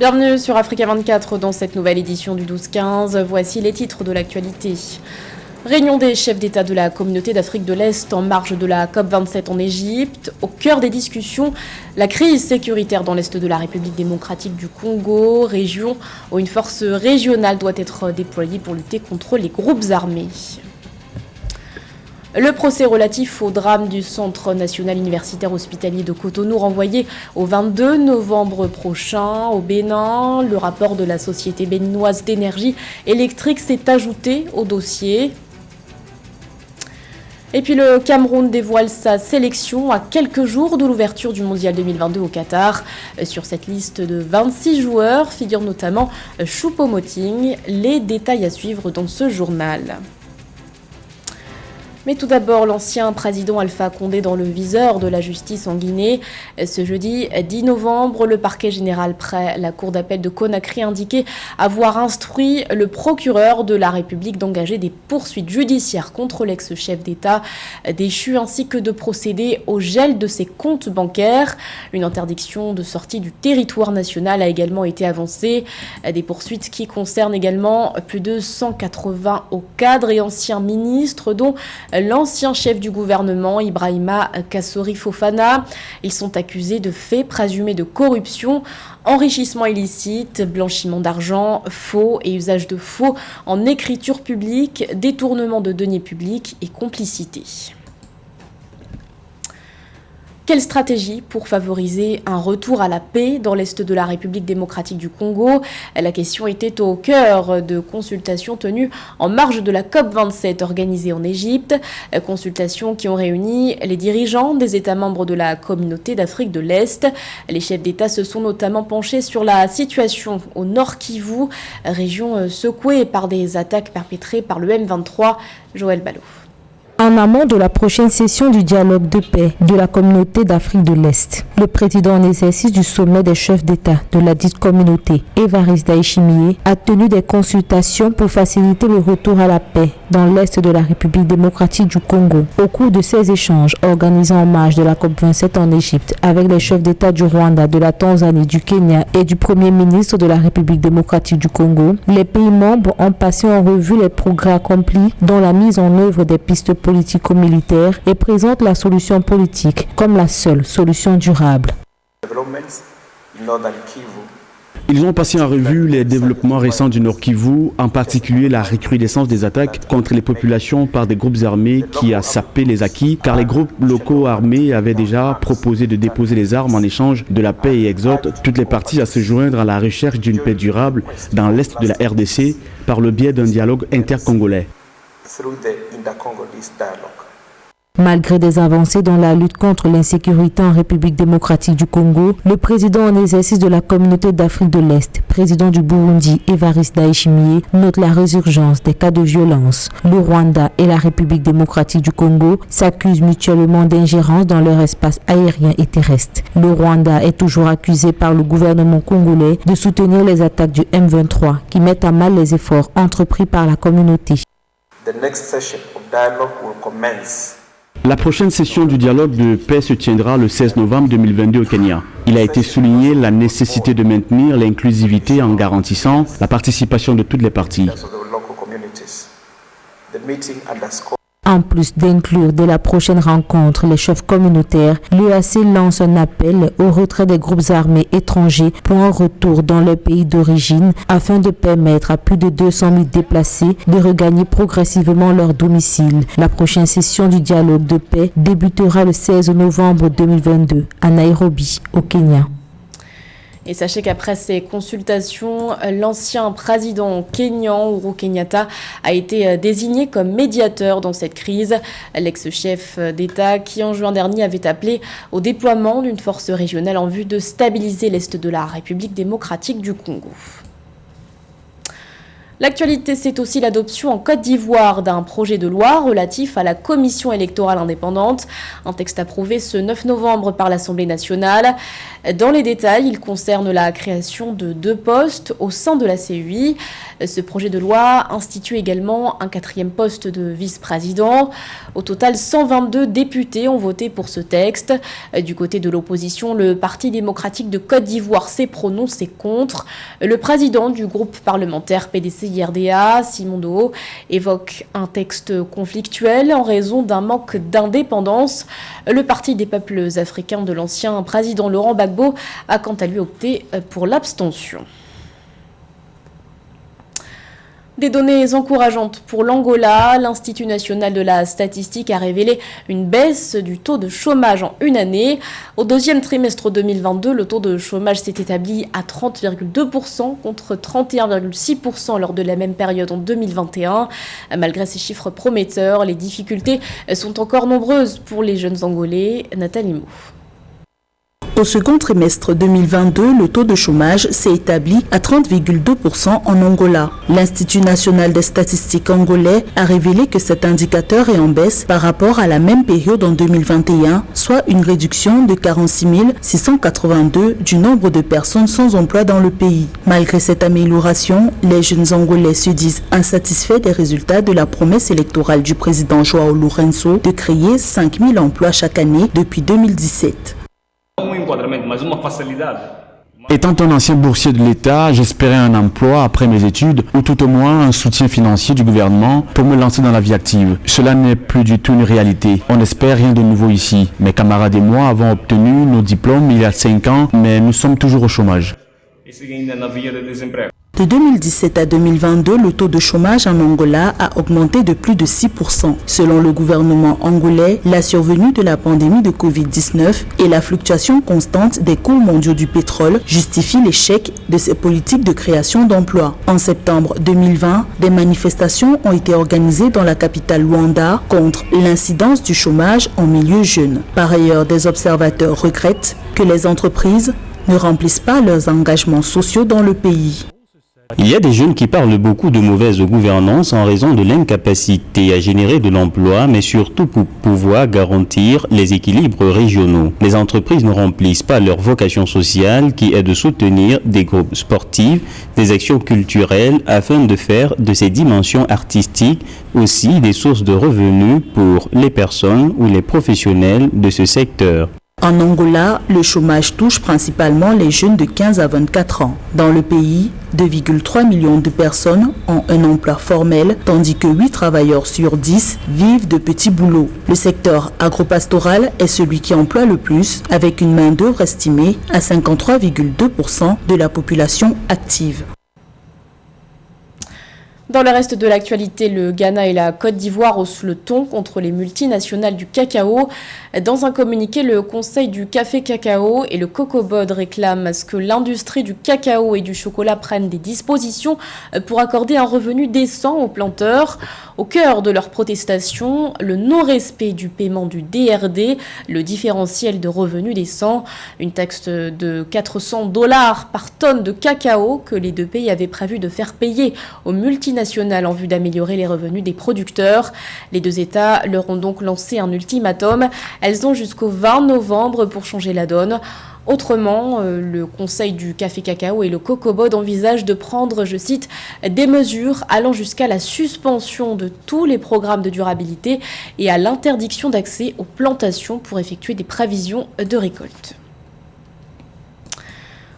Bienvenue sur Africa 24 dans cette nouvelle édition du 12-15. Voici les titres de l'actualité. Réunion des chefs d'État de la communauté d'Afrique de l'Est en marge de la COP27 en Égypte. Au cœur des discussions, la crise sécuritaire dans l'Est de la République démocratique du Congo, région où une force régionale doit être déployée pour lutter contre les groupes armés. Le procès relatif au drame du Centre national universitaire hospitalier de Cotonou renvoyé au 22 novembre prochain au Bénin. Le rapport de la Société béninoise d'énergie électrique s'est ajouté au dossier. Et puis le Cameroun dévoile sa sélection à quelques jours de l'ouverture du Mondial 2022 au Qatar. Sur cette liste de 26 joueurs figure notamment Choupo-Moting. Les détails à suivre dans ce journal. Mais tout d'abord, l'ancien président Alpha Condé dans le viseur de la justice en Guinée. Ce jeudi 10 novembre, le parquet général près la cour d'appel de Conakry indiquait avoir instruit le procureur de la République d'engager des poursuites judiciaires contre l'ex-chef d'État déchu ainsi que de procéder au gel de ses comptes bancaires. Une interdiction de sortie du territoire national a également été avancée. Des poursuites qui concernent également plus de 180 hauts cadres et anciens ministres, dont l'ancien chef du gouvernement, Ibrahima Kassori Fofana. Ils sont accusés de faits présumés de corruption, enrichissement illicite, blanchiment d'argent, faux et usage de faux en écriture publique, détournement de deniers publics et complicité. Quelle stratégie pour favoriser un retour à la paix dans l'Est de la République démocratique du Congo? La question était au cœur de consultations tenues en marge de la COP27 organisée en Égypte. Consultations qui ont réuni les dirigeants des États membres de la communauté d'Afrique de l'Est. Les chefs d'État se sont notamment penchés sur la situation au Nord Kivu, région secouée par des attaques perpétrées par le M23. Joël Ballot. En amont de la prochaine session du dialogue de paix de la communauté d'Afrique de l'Est, le président en exercice du sommet des chefs d'État de la dite communauté, Évariste Ndayishimiye, a tenu des consultations pour faciliter le retour à la paix dans l'Est de la République démocratique du Congo. Au cours de ces échanges organisés en marge de la COP27 en Égypte avec les chefs d'État du Rwanda, de la Tanzanie, du Kenya et du Premier ministre de la République démocratique du Congo, les pays membres ont passé en revue les progrès accomplis dans la mise en œuvre des pistes politico-militaire et présente la solution politique comme la seule solution durable. Ils ont passé en revue les développements récents du Nord Kivu, en particulier la recrudescence des attaques contre les populations par des groupes armés qui a sapé les acquis, car les groupes locaux armés avaient déjà proposé de déposer les armes en échange de la paix et exhortent toutes les parties à se joindre à la recherche d'une paix durable dans l'Est de la RDC par le biais d'un dialogue intercongolais. Malgré des avancées dans la lutte contre l'insécurité en République démocratique du Congo, le président en exercice de la communauté d'Afrique de l'Est, président du Burundi, Évariste Ndayishimiye, note la résurgence des cas de violence. Le Rwanda et la République démocratique du Congo s'accusent mutuellement d'ingérence dans leur espace aérien et terrestre. Le Rwanda est toujours accusé par le gouvernement congolais de soutenir les attaques du M23 qui mettent à mal les efforts entrepris par la communauté. La prochaine session du dialogue de paix se tiendra le 16 novembre 2022 au Kenya. Il a été souligné la nécessité de maintenir l'inclusivité en garantissant la participation de toutes les parties. En plus d'inclure dès la prochaine rencontre les chefs communautaires, l'UAC lance un appel au retrait des groupes armés étrangers pour un retour dans leur pays d'origine afin de permettre à plus de 200 000 déplacés de regagner progressivement leur domicile. La prochaine session du dialogue de paix débutera le 16 novembre 2022 à Nairobi, au Kenya. Et sachez qu'après ces consultations, l'ancien président kényan Uhuru Kenyatta a été désigné comme médiateur dans cette crise. L'ex-chef d'État qui en juin dernier avait appelé au déploiement d'une force régionale en vue de stabiliser l'Est de la République démocratique du Congo. L'actualité, c'est aussi l'adoption en Côte d'Ivoire d'un projet de loi relatif à la commission électorale indépendante. Un texte approuvé ce 9 novembre par l'Assemblée nationale. Dans les détails, il concerne la création de 2 postes au sein de la CEI. Ce projet de loi institue également un 4e poste de vice-président. Au total, 122 députés ont voté pour ce texte. Du côté de l'opposition, le Parti démocratique de Côte d'Ivoire s'est prononcé contre. Le président du groupe parlementaire PDC-IRDA, Simon Doho, évoque un texte conflictuel en raison d'un manque d'indépendance. Le Parti des peuples africains de l'ancien président Laurent Gbagbo a quant à lui opté pour l'abstention. Des données encourageantes pour l'Angola. L'Institut national de la statistique a révélé une baisse du taux de chômage en une année. Au 2e trimestre 2022, le taux de chômage s'est établi à 30,2% contre 31,6% lors de la même période en 2021. Malgré ces chiffres prometteurs, les difficultés sont encore nombreuses pour les jeunes Angolais. Nathalie Mou. Au second trimestre 2022, le taux de chômage s'est établi à 30,2% en Angola. L'Institut national des statistiques angolais a révélé que cet indicateur est en baisse par rapport à la même période en 2021, soit une réduction de 46 682 du nombre de personnes sans emploi dans le pays. Malgré cette amélioration, les jeunes Angolais se disent insatisfaits des résultats de la promesse électorale du président João Lourenço de créer 5 000 emplois chaque année depuis 2017. Étant un ancien boursier de l'État, j'espérais un emploi après mes études ou tout au moins un soutien financier du gouvernement pour me lancer dans la vie active. Cela n'est plus du tout une réalité. On n'espère rien de nouveau ici. Mes camarades et moi avons obtenu nos diplômes il y a 5 ans, mais nous sommes toujours au chômage. De 2017 à 2022, le taux de chômage en Angola a augmenté de plus de 6%. Selon le gouvernement angolais, la survenue de la pandémie de Covid-19 et la fluctuation constante des cours mondiaux du pétrole justifient l'échec de ces politiques de création d'emplois. En septembre 2020, des manifestations ont été organisées dans la capitale Luanda contre l'incidence du chômage en milieu jeune. Par ailleurs, des observateurs regrettent que les entreprises ne remplissent pas leurs engagements sociaux dans le pays. Il y a des jeunes qui parlent beaucoup de mauvaise gouvernance en raison de l'incapacité à générer de l'emploi, mais surtout pour pouvoir garantir les équilibres régionaux. Les entreprises ne remplissent pas leur vocation sociale qui est de soutenir des groupes sportifs, des actions culturelles afin de faire de ces dimensions artistiques aussi des sources de revenus pour les personnes ou les professionnels de ce secteur. En Angola, le chômage touche principalement les jeunes de 15 à 24 ans. Dans le pays, 2,3 millions de personnes ont un emploi formel, tandis que 8 travailleurs sur 10 vivent de petits boulots. Le secteur agropastoral est celui qui emploie le plus, avec une main-d'œuvre estimée à 53,2% de la population active. Dans le reste de l'actualité, le Ghana et la Côte d'Ivoire haussent le ton contre les multinationales du cacao. Dans un communiqué, le Conseil du café cacao et le COCOBOD réclament à ce que l'industrie du cacao et du chocolat prenne des dispositions pour accorder un revenu décent aux planteurs. Au cœur de leur protestation, le non-respect du paiement du DRD, le différentiel de revenus décent, une taxe de $400 par tonne de cacao que les deux pays avaient prévu de faire payer aux multinationales en vue d'améliorer les revenus des producteurs. Les deux États leur ont donc lancé un ultimatum. Elles ont jusqu'au 20 novembre pour changer la donne. Autrement, le Conseil du café cacao et le COCOBOD envisagent de prendre, je cite, des mesures allant jusqu'à la suspension de tous les programmes de durabilité et à l'interdiction d'accès aux plantations pour effectuer des prévisions de récolte.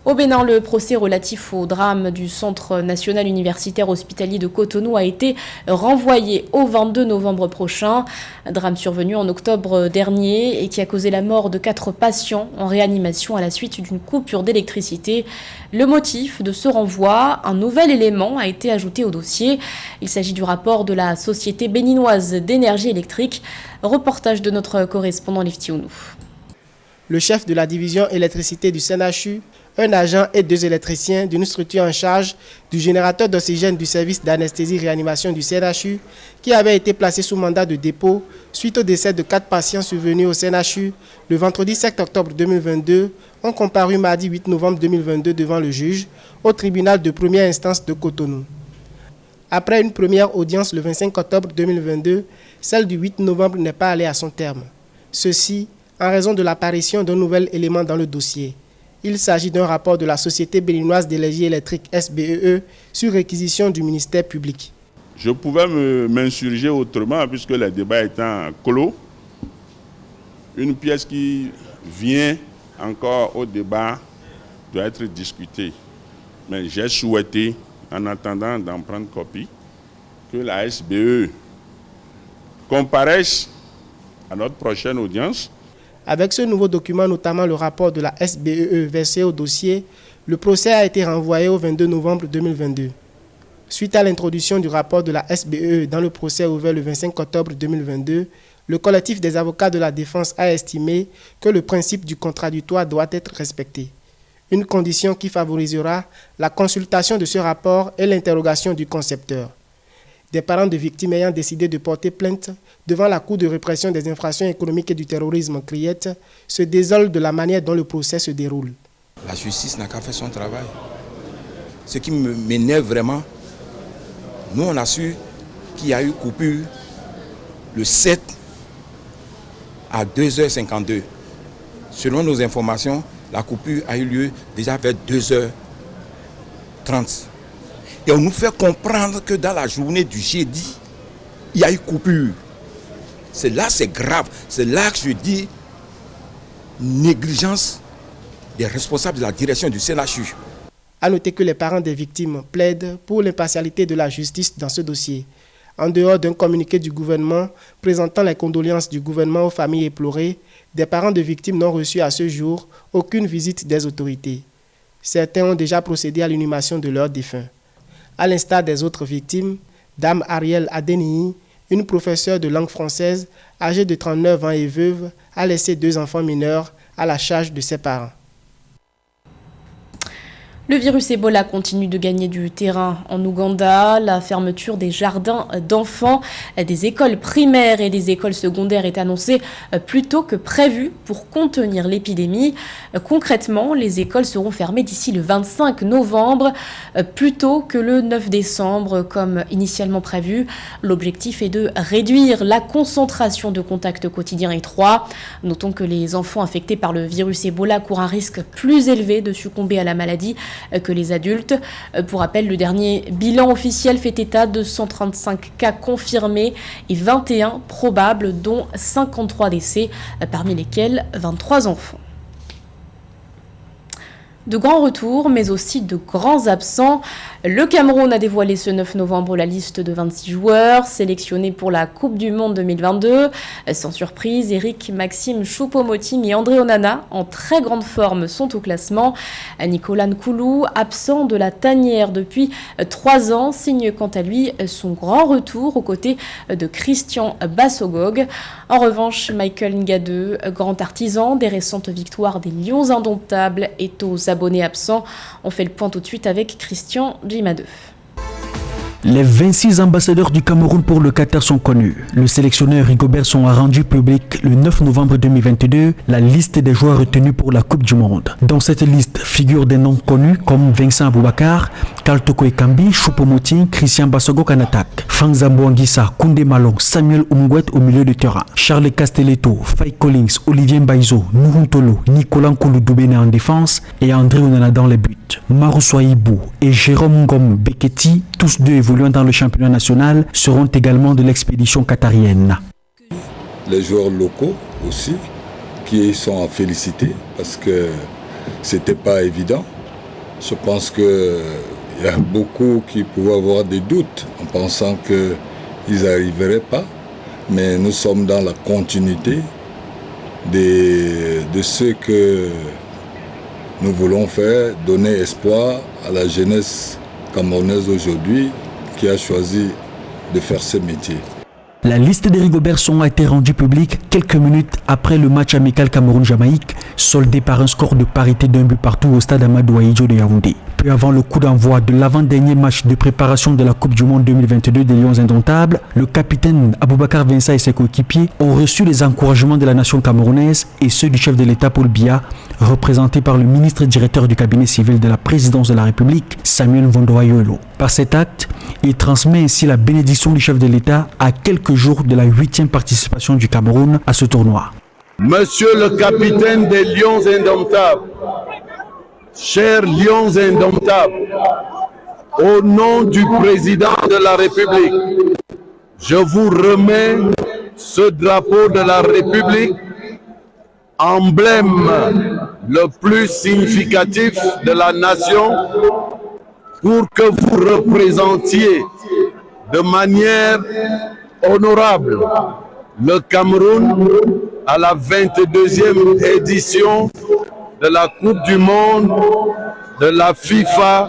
Au Bénin, le procès relatif au drame du Centre national universitaire hospitalier de Cotonou a été renvoyé au 22 novembre prochain. Un drame survenu en octobre dernier et qui a causé la mort de 4 patients en réanimation à la suite d'une coupure d'électricité. Le motif de ce renvoi, un nouvel élément a été ajouté au dossier. Il s'agit du rapport de la Société béninoise d'énergie électrique. Reportage de notre correspondant Liftionou. Le chef de la division électricité du CNHU, un agent et 2 électriciens d'une structure en charge du générateur d'oxygène du service d'anesthésie-réanimation du CNHU qui avait été placé sous mandat de dépôt suite au décès de 4 patients survenus au CNHU le vendredi 7 octobre 2022 ont comparu mardi 8 novembre 2022 devant le juge au tribunal de première instance de Cotonou. Après une première audience le 25 octobre 2022, celle du 8 novembre n'est pas allée à son terme. Ceci en raison de l'apparition d'un nouvel élément dans le dossier. Il s'agit d'un rapport de la Société béninoise d'énergie électrique SBEE sur réquisition du ministère public. Je pouvais m'insurger autrement puisque le débat étant clos. Une pièce qui vient encore au débat doit être discutée. Mais j'ai souhaité, en attendant d'en prendre copie, que la SBE comparaisse à notre prochaine audience. Avec ce nouveau document, notamment le rapport de la SBEE versé au dossier, le procès a été renvoyé au 22 novembre 2022. Suite à l'introduction du rapport de la SBEE dans le procès ouvert le 25 octobre 2022, le collectif des avocats de la défense a estimé que le principe du contradictoire doit être respecté. Une condition qui favorisera la consultation de ce rapport et l'interrogation du concepteur. Des parents de victimes ayant décidé de porter plainte devant la Cour de répression des infractions économiques et du terrorisme CRIET se désolent de la manière dont le procès se déroule. La justice n'a qu'à faire son travail. Ce qui m'énerve vraiment, nous on a su qu'il y a eu coupure le 7 à 2h52. Selon nos informations, la coupure a eu lieu déjà vers 2h30. Et on nous fait comprendre que dans la journée du jeudi, il y a eu coupure. C'est là, c'est grave. C'est là que je dis négligence des responsables de la direction du CNHU. À noter que les parents des victimes plaident pour l'impartialité de la justice dans ce dossier. En dehors d'un communiqué du gouvernement présentant les condoléances du gouvernement aux familles éplorées, des parents de victimes n'ont reçu à ce jour aucune visite des autorités. Certains ont déjà procédé à l'inhumation de leurs défunts. À l'instar des autres victimes, Dame Ariel Adeniyi, une professeure de langue française âgée de 39 ans et veuve, a laissé 2 enfants mineurs à la charge de ses parents. Le virus Ebola continue de gagner du terrain en Ouganda. La fermeture des jardins d'enfants, des écoles primaires et des écoles secondaires est annoncée plus tôt que prévu pour contenir l'épidémie. Concrètement, les écoles seront fermées d'ici le 25 novembre, plus tôt que le 9 décembre, comme initialement prévu. L'objectif est de réduire la concentration de contacts quotidiens étroits. Notons que les enfants affectés par le virus Ebola courent un risque plus élevé de succomber à la maladie que les adultes. Pour rappel, le dernier bilan officiel fait état de 135 cas confirmés et 21 probables, dont 53 décès, parmi lesquels 23 enfants. De grands retours, mais aussi de grands absents. Le Cameroun a dévoilé ce 9 novembre la liste de 26 joueurs sélectionnés pour la Coupe du Monde 2022. Sans surprise, Eric, Maxime Choupo-Moting et André Onana, en très grande forme, sont au classement. Nicolas Nkoulou, absent de la tanière depuis 3 ans, signe quant à lui son grand retour aux côtés de Christian Bassogog. En revanche, Michael Ngadeu, grand artisan des récentes victoires des Lions indomptables, est aux abonnés absents. On fait le point tout de suite avec Christian Djimadeu. Les 26 ambassadeurs du Cameroun pour le Qatar sont connus. Le sélectionneur Rigobert Song a rendu public le 9 novembre 2022 la liste des joueurs retenus pour la Coupe du Monde. Dans cette liste figurent des noms connus comme Vincent Aboubakar, Karl Toko Ekambi, Choupo-Moting, Christian Bassogog en attaque, Frank Zambo-Anguissa, Koundé Malong, Samuel Umgwet au milieu de terrain, Charles Castelletto, Faye Collins, Olivier Mbaizo, Nuhuntolo, Nicolas Nkoulou-Doubéné en défense et André Onana dans les buts. Marou Soaibou et Jérôme Ngom Beketi, tous deux évoluant dans le championnat national, seront également de l'expédition qatarienne. Les joueurs locaux aussi, qui sont à féliciter parce que c'était pas évident. Je pense qu'il y a beaucoup qui pouvaient avoir des doutes en pensant qu'ils n'arriveraient pas. Mais nous sommes dans la continuité de ce que nous voulons faire, donner espoir à la jeunesse camerounaise aujourd'hui qui a choisi de faire ce métier. La liste de Rigobert Song a été rendue publique quelques minutes après le match amical Cameroun-Jamaïque, soldé par un score de parité d'1 but partout au stade Amadou Ahidjo de Yaoundé. peu avant le coup d'envoi de l'avant-dernier match de préparation de la Coupe du Monde 2022 des Lions Indomptables, le capitaine Aboubacar Vincent et ses coéquipiers ont reçu les encouragements de la nation camerounaise et ceux du chef de l'État Paul Biya, représenté par le ministre directeur du cabinet civil de la présidence de la République, Samuel Mvondoa-Yolo. Par cet acte, il transmet ainsi la bénédiction du chef de l'État à quelques jours de la 8e participation du Cameroun à ce tournoi. Monsieur le capitaine des Lions Indomptables, chers Lions Indomptables, au nom du président de la République, je vous remets ce drapeau de la République, emblème le plus significatif de la nation, pour que vous représentiez de manière honorable le Cameroun à la 22e édition de la Coupe du Monde de la FIFA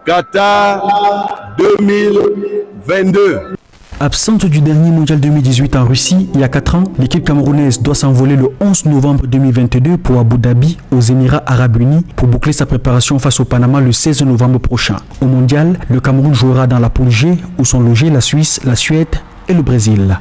Qatar 2022. Absente du dernier mondial 2018 en Russie, il y a 4 ans, l'équipe camerounaise doit s'envoler le 11 novembre 2022 pour Abu Dhabi, aux Émirats Arabes Unis, pour boucler sa préparation face au Panama le 16 novembre prochain. Au mondial, le Cameroun jouera dans la poule G, où sont logés la Suisse, la Suède et le Brésil.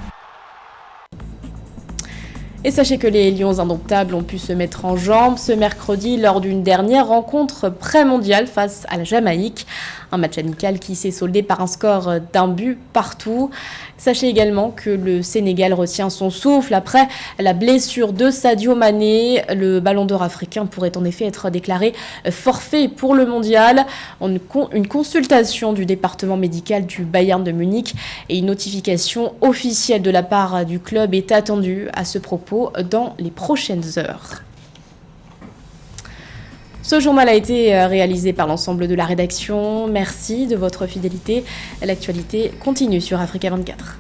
Et sachez que les Lions Indomptables ont pu se mettre en jambes ce mercredi lors d'une dernière rencontre pré-mondiale face à la Jamaïque. Un match amical qui s'est soldé par un score d'un but partout. Sachez également que le Sénégal retient son souffle après la blessure de Sadio Mané. Le ballon d'or africain pourrait en effet être déclaré forfait pour le mondial. Une consultation du département médical du Bayern de Munich et une notification officielle de la part du club est attendue à ce propos dans les prochaines heures. Ce journal a été réalisé par l'ensemble de la rédaction. Merci de votre fidélité. L'actualité continue sur Africa 24.